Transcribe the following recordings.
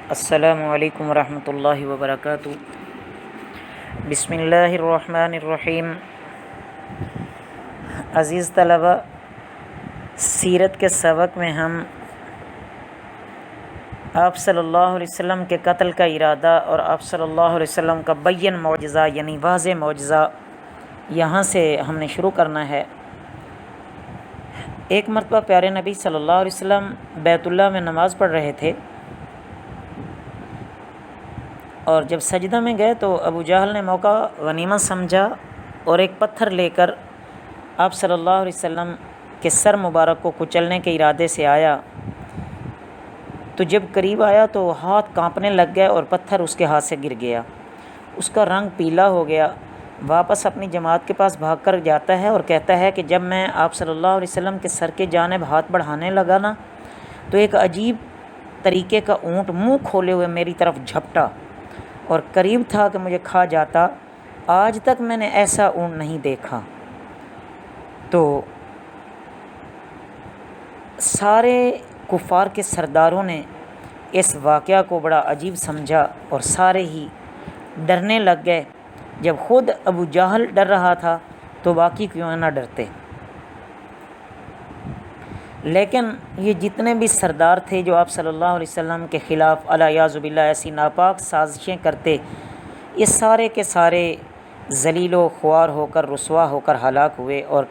السلام علیکم ورحمۃ اللہ وبرکاتہ۔ بسم اللہ الرحمن الرحیم۔ عزیز طلبہ، سیرت کے سبق میں ہم آپ صلی اللہ علیہ وسلم کے قتل کا ارادہ اور آپ صلی اللہ علیہ وسلم کا بین معجزہ یعنی واضح معجزہ یہاں سے ہم نے شروع کرنا ہے۔ ایک مرتبہ پیارے نبی صلی اللہ علیہ وسلم بیت اللہ میں نماز پڑھ رہے تھے، اور جب سجدہ میں گئے تو ابو جہل نے موقع غنیمت سمجھا اور ایک پتھر لے کر آپ صلی اللہ علیہ وسلم کے سر مبارک کو کچلنے کے ارادے سے آیا۔ تو جب قریب آیا تو ہاتھ کانپنے لگ گئے اور پتھر اس کے ہاتھ سے گر گیا، اس کا رنگ پیلا ہو گیا۔ واپس اپنی جماعت کے پاس بھاگ کر جاتا ہے اور کہتا ہے کہ جب میں آپ صلی اللہ علیہ وسلم کے سر کے جانب ہاتھ بڑھانے لگا نا تو ایک عجیب طریقے کا اونٹ منہ کھولے ہوئے میری طرف جھپٹا اور قریب تھا کہ مجھے کھا جاتا۔ آج تک میں نے ایسا اونٹ نہیں دیکھا۔ تو سارے کفار کے سرداروں نے اس واقعہ کو بڑا عجیب سمجھا اور سارے ہی ڈرنے لگ گئے۔ جب خود ابو جہل ڈر رہا تھا تو باقی کیوں نہ ڈرتے۔ لیکن یہ جتنے بھی سردار تھے جو آپ صلی اللہ علیہ وسلم کے خلاف الیاذ باللہ ایسی ناپاک سازشیں کرتے، یہ سارے کے سارے ذلیل و خوار ہو کر رسوا ہو کر ہلاک ہوئے، اور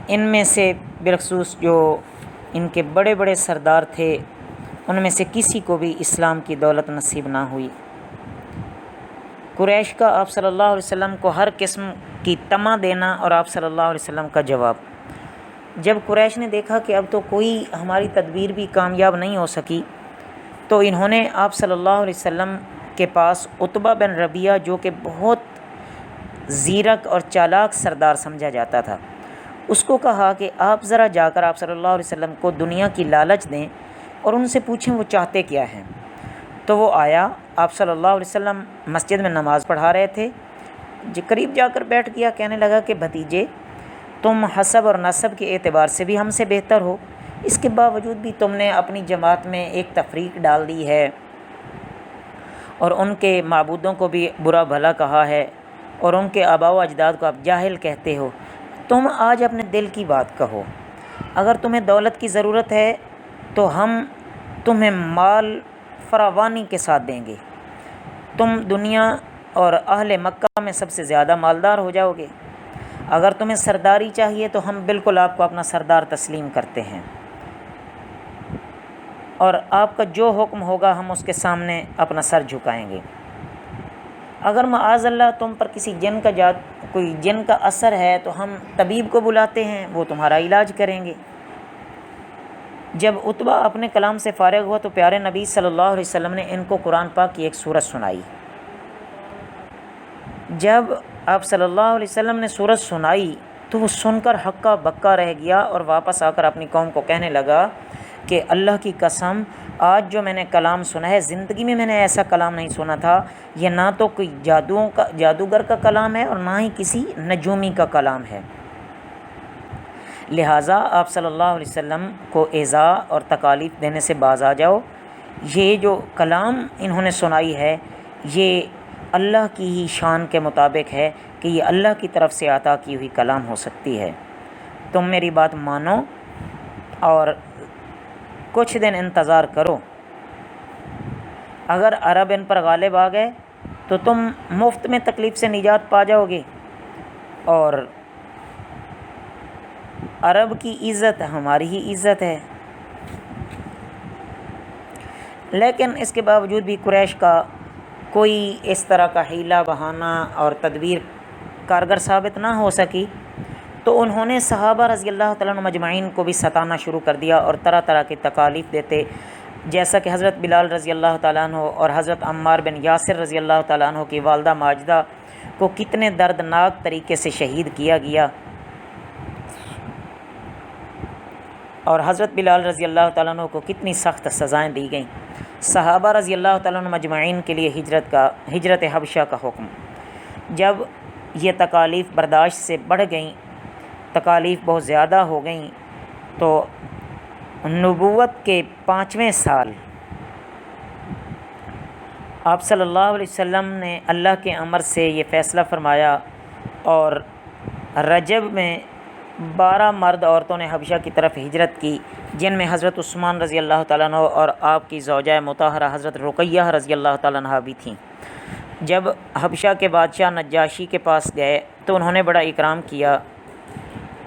ان میں سے بالخصوص جو ان کے بڑے بڑے سردار تھے ان میں سے کسی کو بھی اسلام کی دولت نصیب نہ ہوئی۔ قریش کا آپ صلی اللہ علیہ وسلم کو ہر قسم کی طمع دینا اور آپ صلی اللہ علیہ وسلم کا جواب۔ جب قریش نے دیکھا کہ اب تو کوئی ہماری تدبیر بھی کامیاب نہیں ہو سکی تو انہوں نے آپ صلی اللہ علیہ وسلم کے پاس عتبہ بن ربیعہ، جو کہ بہت زیرک اور چالاک سردار سمجھا جاتا تھا، اس کو کہا کہ آپ ذرا جا کر آپ صلی اللہ علیہ وسلم کو دنیا کی لالچ دیں اور ان سے پوچھیں وہ چاہتے کیا ہیں۔ تو وہ آیا، آپ صلی اللہ علیہ وسلم مسجد میں نماز پڑھا رہے تھے، قریب جا کر بیٹھ گیا، کہنے لگا کہ بھتیجے، تم حسب اور نسب کے اعتبار سے بھی ہم سے بہتر ہو، اس کے باوجود بھی تم نے اپنی جماعت میں ایک تفریق ڈال دی ہے اور ان کے معبودوں کو بھی برا بھلا کہا ہے اور ان کے آباء و اجداد کو آپ جاہل کہتے ہو۔ تم آج اپنے دل کی بات کہو۔ اگر تمہیں دولت کی ضرورت ہے تو ہم تمہیں مال فراوانی کے ساتھ دیں گے، تم دنیا اور اہل مکہ میں سب سے زیادہ مالدار ہو جاؤ گے۔ اگر تمہیں سرداری چاہیے تو ہم بالکل آپ کو اپنا سردار تسلیم کرتے ہیں، اور آپ کا جو حکم ہوگا ہم اس کے سامنے اپنا سر جھکائیں گے۔ اگر معاذ اللہ تم پر کسی کوئی جن کا اثر ہے تو ہم طبیب کو بلاتے ہیں، وہ تمہارا علاج کریں گے۔ جب عتبہ اپنے کلام سے فارغ ہوا تو پیارے نبی صلی اللہ علیہ وسلم نے ان کو قرآن پاک کی ایک سورت سنائی۔ جب آپ صلی اللہ علیہ وسلم نے سورت سنائی تو وہ سن کر ہکا بکا رہ گیا اور واپس آ کر اپنی قوم کو کہنے لگا کہ اللہ کی قسم، آج جو میں نے کلام سنا ہے زندگی میں نے ایسا کلام نہیں سنا تھا۔ یہ نہ تو کوئی جادوگر کا کلام ہے اور نہ ہی کسی نجومی کا کلام ہے۔ لہٰذا آپ صلی اللہ علیہ وسلم کو ایذا اور تکالیف دینے سے باز آ جاؤ۔ یہ جو کلام انہوں نے سنائی ہے یہ اللہ کی ہی شان کے مطابق ہے کہ یہ اللہ کی طرف سے عطا کی ہوئی کلام ہو سکتی ہے۔ تم میری بات مانو اور کچھ دن انتظار کرو۔ اگر عرب ان پر غالب آ گئے تو تم مفت میں تکلیف سے نجات پا جاؤ گے، اور عرب کی عزت ہماری ہی عزت ہے۔ لیکن اس کے باوجود بھی قریش کا کوئی اس طرح کا حیلہ بہانہ اور تدبیر کارگر ثابت نہ ہو سکی، تو انہوں نے صحابہ رضی اللہ تعالیٰ عنہ مجمعین کو بھی ستانا شروع کر دیا اور طرح طرح کی تکالیف دیتے، جیسا کہ حضرت بلال رضی اللہ تعالیٰ عنہ اور حضرت عمار بن یاسر رضی اللہ تعالیٰ عنہ کی والدہ ماجدہ کو کتنے دردناک طریقے سے شہید کیا گیا، اور حضرت بلال رضی اللہ تعالیٰ عنہ کو کتنی سخت سزائیں دی گئیں۔ صحابہ رضی اللہ تعالیٰ عنہ مجمعین کے لیے ہجرت حبشہ کا حکم۔ جب یہ تکالیف برداشت سے بڑھ گئیں، تکالیف بہت زیادہ ہو گئیں، تو نبوت کے 5ویں سال آپ صلی اللہ علیہ وسلم نے اللہ کے امر سے یہ فیصلہ فرمایا اور رجب میں 12 مرد عورتوں نے حبشہ کی طرف ہجرت کی، جن میں حضرت عثمان رضی اللہ تعالیٰ عنہ اور آپ کی زوجہ مطہرہ حضرت رقیہ رضی اللہ تعالیٰ عنہ بھی تھیں۔ جب حبشہ کے بادشاہ نجاشی کے پاس گئے تو انہوں نے بڑا اکرام کیا۔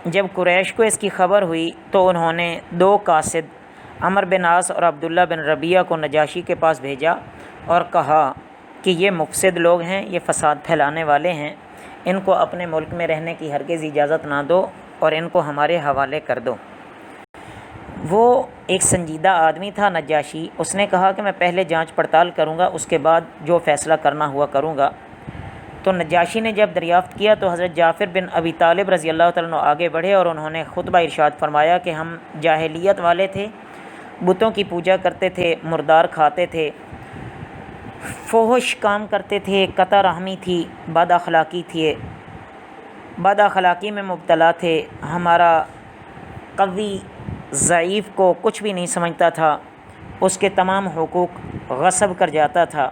جب قریش کو اس کی خبر ہوئی تو انہوں نے 2 قاصد عمرو بن عاص اور عبداللہ بن ربیعہ کو نجاشی کے پاس بھیجا اور کہا کہ یہ مفسد لوگ ہیں، یہ فساد پھیلانے والے ہیں، ان کو اپنے ملک میں رہنے کی ہرگز اجازت نہ دو اور ان کو ہمارے حوالے کر دو۔ وہ ایک سنجیدہ آدمی تھا نجاشی، اس نے کہا کہ میں پہلے جانچ پڑتال کروں گا، اس کے بعد جو فیصلہ کرنا ہوا کروں گا۔ تو نجاشی نے جب دریافت کیا تو حضرت جعفر بن ابی طالب رضی اللہ تعالیٰ عنہ آگے بڑھے اور انہوں نے خطبہ ارشاد فرمایا کہ ہم جاہلیت والے تھے، بتوں کی پوجا کرتے تھے، مردار کھاتے تھے، فحش کام کرتے تھے، قطع رحمی تھی، بد اخلاقی میں مبتلا تھے، ہمارا قوی ضعیف کو کچھ بھی نہیں سمجھتا تھا، اس کے تمام حقوق غصب کر جاتا تھا۔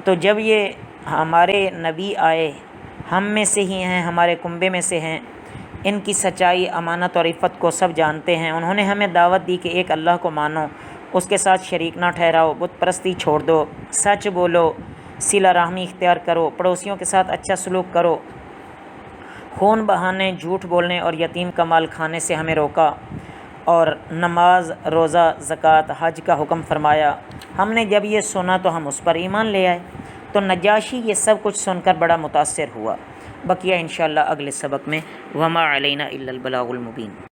تو جب یہ ہمارے نبی آئے، ہم میں سے ہی ہیں، ہمارے کنبے میں سے ہیں، ان کی سچائی، امانت اور عفت کو سب جانتے ہیں، انہوں نے ہمیں دعوت دی کہ ایک اللہ کو مانو، اس کے ساتھ شریک نہ ٹھہراؤ، بت پرستی چھوڑ دو، سچ بولو، صلہ رحمی اختیار کرو، پڑوسیوں کے ساتھ اچھا سلوک کرو، خون بہانے، جھوٹ بولنے اور یتیم کا مال کھانے سے ہمیں روکا، اور نماز، روزہ، زکوٰۃ، حج کا حکم فرمایا۔ ہم نے جب یہ سنا تو ہم اس پر ایمان لے آئے۔ تو نجاشی یہ سب کچھ سن کر بڑا متاثر ہوا۔ بقیہ انشاءاللہ اگلے سبق میں۔ وما علینا الا البلاغ المبین۔